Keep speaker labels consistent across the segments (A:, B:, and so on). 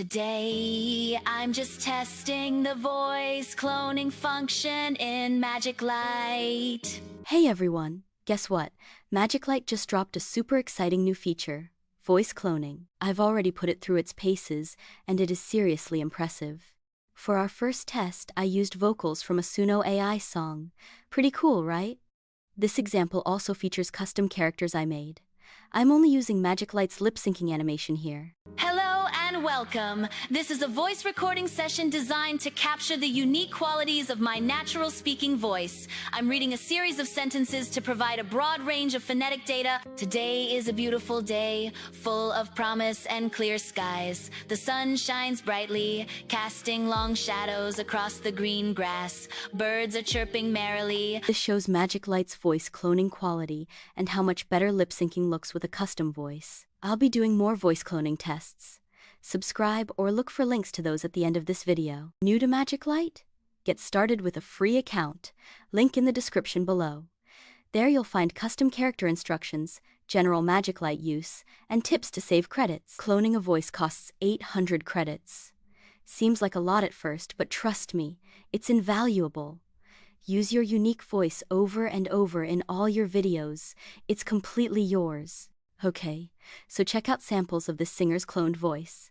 A: Today, I'm just testing the voice cloning function in MagicLight.
B: Hey everyone, guess what? MagicLight just dropped a super exciting new feature, voice cloning. I've already put it through its paces, and it is seriously impressive. For our first test, I used vocals from a Suno AI song. Pretty cool, right? This example also features custom characters I made. I'm only using MagicLight's lip-syncing animation here.
A: Hello and welcome. This is a voice recording session designed to capture the unique qualities of my natural speaking voice. I'm reading a series of sentences to provide a broad range of phonetic data. Today is a beautiful day, full of promise and clear skies. The sun shines brightly, casting long shadows across the green grass. Birds are chirping merrily.
B: This shows MagicLight's voice cloning quality and how much better lip-syncing looks with a custom voice. I'll be doing more voice cloning tests. Subscribe or look for links to those at the end of this video. New to MagicLight? Get started with a free account. Link in the description below. There you'll find custom character instructions, general MagicLight use, and tips to save credits. Cloning a voice costs 800 credits. Seems like a lot at first, but trust me, it's invaluable. Use your unique voice over and over in all your videos. It's completely yours. Okay, so check out samples of this singer's cloned voice.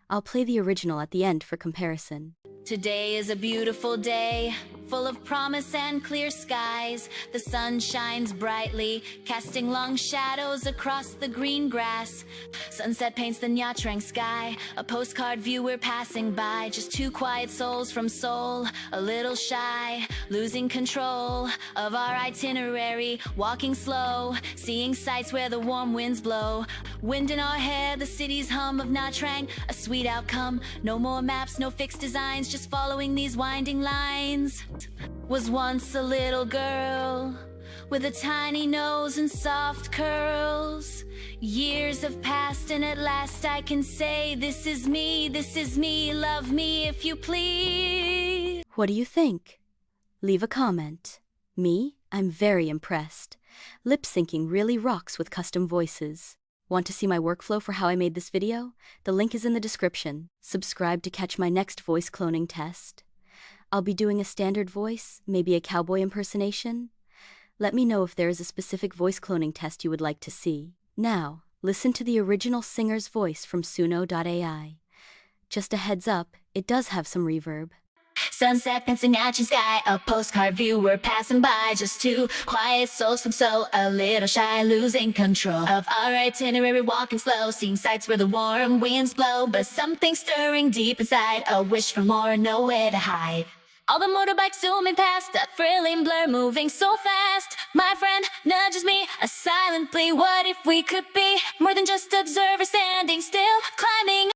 B: I'll play the original at the end for comparison.
A: Today is a beautiful day, full of promise and clear skies. The sun shines brightly, casting long shadows across the green grass. Sunset paints the Nha-Trang sky, a postcard view we're passing by. Just two quiet souls from Seoul, a little shy, losing control of our itinerary. Walking slow, seeing sights where the warm winds blow. Wind in our hair, the city's hum of Nha-Trang, a sweet outcome. No more maps, no fixed designs, just following these winding lines. Was once a little girl with a tiny nose and soft curls. Years have passed and at last I can say, this is me, love me if you please.
B: What do you think? Leave a comment. Me? I'm very impressed. Lip-syncing really rocks with custom voices. Want to see my workflow for how I made this video? The link is in the description. Subscribe to catch my next voice cloning test. I'll be doing a standard voice, maybe a cowboy impersonation. Let me know if there is a specific voice cloning test you would like to see. Now, listen to the original singer's voice from Suno AI. Just a heads up, it does have some reverb.
A: Sunset paints the Nha-Trang sky, a postcard view we're passing by. Just two quiet souls from Seoul, a little shy, losing control of our itinerary, walking slow, seeing sights where the warm winds blow. But something stirring deep inside, a wish for more, nowhere to hide. All the motorbikes zooming past, a thrilling blur moving so fast. My friend nudges me, a silent plea. What if we could be more than just observers standing still, climbing